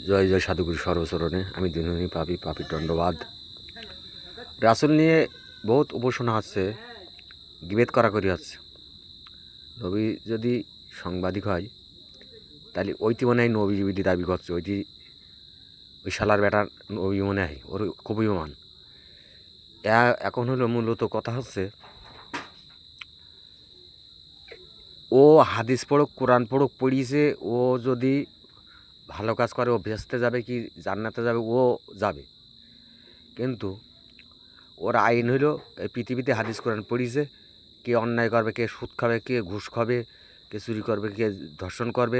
জয় জয় সাধুগুরু সর্বচরণে আমি দিনহীন পাপি পাপির দণ্ডবাদ। রাসূল নিয়ে বহুত উপাসনা হচ্ছে, গিবেত করাকরি হচ্ছে। নবী যদি সাংবাদিক হয় তাহলে ওইটি মনে হয় নবী বিধি দাবি করছে, ওই শালার বেটার নবী মনে হয়, ওর খুবই মান। এখন হলো মূলত কথা হচ্ছে, ও হাদিস পড়ুক কোরআন পড়ুক পড়িয়েছে, ও যদি ভালো কাজ করে ও ভেস্তে যাবে কি জান্নাতে যাবে, ও যাবে। কিন্তু ওর আইন হইল এই পৃথিবীতে হাদিস কোরআন পড়িয়েছে, কে অন্যায় করবে, কে সুদ খাবে, কে ঘুষ খাবে, কে চুরি করবে, কে ধর্ষণ করবে,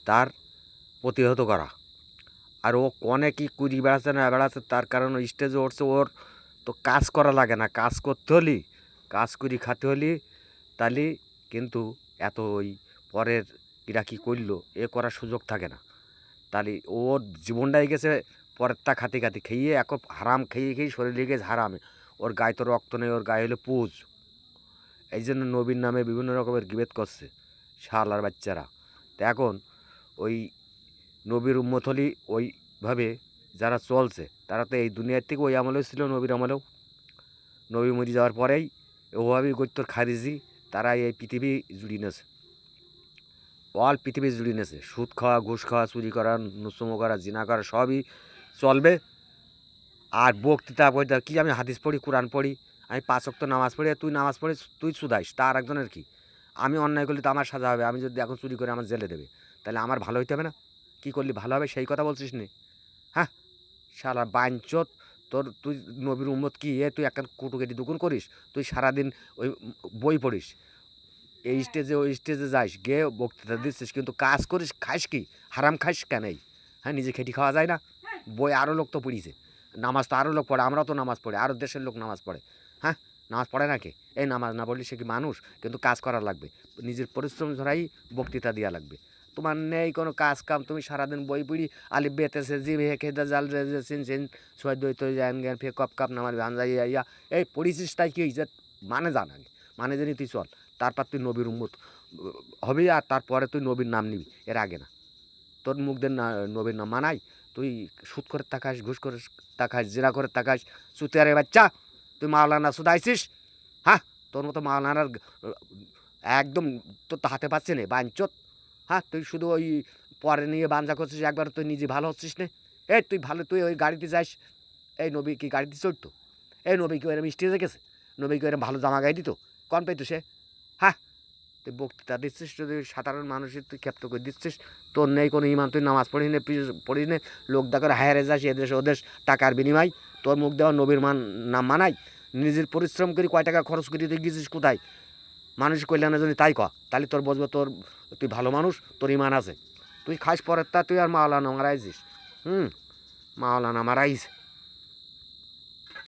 তার প্রতিহত করা। আর ও কনে কি কুড়ি বেড়াচ্ছে না বেড়াচ্ছে তার কারণ স্টেজে উঠছে, ওর তো কাজ করা লাগে না, কাজ করতে হলি, কাজ করি খাতে হলি, তাহলে কিন্তু এত ওই পরের এরা কী করলো এ করার সুযোগ থাকে না। তাহলে ওর জীবনটাই গেছে পরেরটা খাতে খাতে খেয়ে, এক হারাম খেয়ে খেয়ে শরীরে গেছে হারামে, ওর গায়ে তো রক্ত নেই, ওর গায়ে হলো পুজ। এই জন্য নবীর নামে বিভিন্ন রকমের গিবেত করছে শালার বাচ্চারা। তো এখন ওই নবীর উম্মত হলি ওইভাবে যারা চলছে, তারা তো এই দুনিয়ার থেকে ওই আমলেও ছিল, নবীর আমলেও। নবী মরি যাওয়ার পরেই ওভাবেই গৈত্তর খারিজি তারা এই পৃথিবী জুড়ি নেছে, অল পৃথিবী জুড়ি নেছে। সুদ খাওয়া, ঘুষ খাওয়া, চুরি করা, নুসুমো করা, জিনা করা সবই চলবে। আর বক্তৃতা বইটা কি, আমি হাদিস পড়ি, কোরআন পড়ি, আমি 5 ওয়াক্ত নামাজ পড়ি, তুই নামাজ পড়ে তুই সুদাইস, তা আর একজনের কি? আমি অন্যায় করলে তো আমার সাজা হবে, আমি যদি এখন চুরি করে আমার জেলে দেবে, তাহলে আমার ভালো হইতে হবে না? কী করলে ভালো হবে সেই কথা বলছিস নি? হ্যাঁ, শালা বাইঞ্চোদ, তুই নবীর উম্মত কি তুই একটা কুটুকেটি দুকুন করিস? তুই সারাদিন ওই বই পড়িস, এই স্টেজে ওই স্টেজে যাইস, গিয়ে বক্তৃতা দিচ্ছিস, কিন্তু কাজ করিস, খাইস কি? হারাম খাইস কেনই? হ্যাঁ, নিজে খেটি খাওয়া যায় না? বই আরও লোক তো পড়িছে, নামাজ তো আরও লোক পড়ে, আমরাও তো নামাজ পড়ি, আরও দেশের লোক নামাজ পড়ে। হ্যাঁ, নামাজ পড়ে না কে? এই নামাজ না পড়লে সে কি মানুষ? কিন্তু কাজ করা লাগবে, নিজের পরিশ্রম ধরাই বক্তৃতা দেওয়া লাগবে। তোমার নেই কোনো কাজ কাম, তুমি সারাদিন বই পড়ি, আলি বেতেছে জি ভে খেতে জাল রে সিন সিন ছয় দই তৈ জ্ঞান জ্ঞান ফে কপ কাপ নামার ভান যাই ইয়া এই পড়িছিস তাই কি হয়েছে? মানে জান আগে, মানে জানি তুই চল, তারপর তুই নবীর উম্মত হবি, আর তারপরে তুই নবীর নাম নিবি, এর আগে না। তোর মুখ দিয়ে নবীর নাম মানাই? তুই সুদ করে তাকাস, ঘুষ করে তাকাস, জিরা করে তাকাস, চুতিয়ারে বাচ্চা, তুই মাওলানা সুদাইছিস? হ্যাঁ, তোর মতো মাওলানার একদম তোর তো হাতে পাচ্ছে না বাঞ্চত। হ্যাঁ, তুই শুধু ওই পরে নিয়ে বাঞ্জা করছিস, একবার তুই নিজে ভালো হচ্ছিস না। এই তুই ভালো, তুই ওই গাড়িতে যাস, এই নবী কি গাড়িতে চড়তো? এই নবী কি এরম স্টেজে গেছে? নবী কি এরম ভালো জামা গায়ে দিত? কন পেতো সে? হ্যাঁ, তুই বক্তৃতা দিচ্ছিস, যদি সাধারণ মানুষের তুই ক্ষেপ্ত করে দিচ্ছিস, তোর নেই কোনো ইমান, তুই নামাজ পড়িস নে, লোক দেখার হায়ারে যাস এদেশ ওদেশ টাকার বিনিময়, তোর মুখ দেওয়া নবীর নাম মানাই? নিজের পরিশ্রম করি কয় টাকা খরচ করি, তুই গেছিস কোথায়? মানুষ কল্যাণের জন্য তাই কর, তাহলে তোর বুঝবো তুই ভালো মানুষ, তোর ইমান আছে। তুই খাস পরের তা, তুই আর মাওলানা মারাইছিস। মাওলানা মারাইস।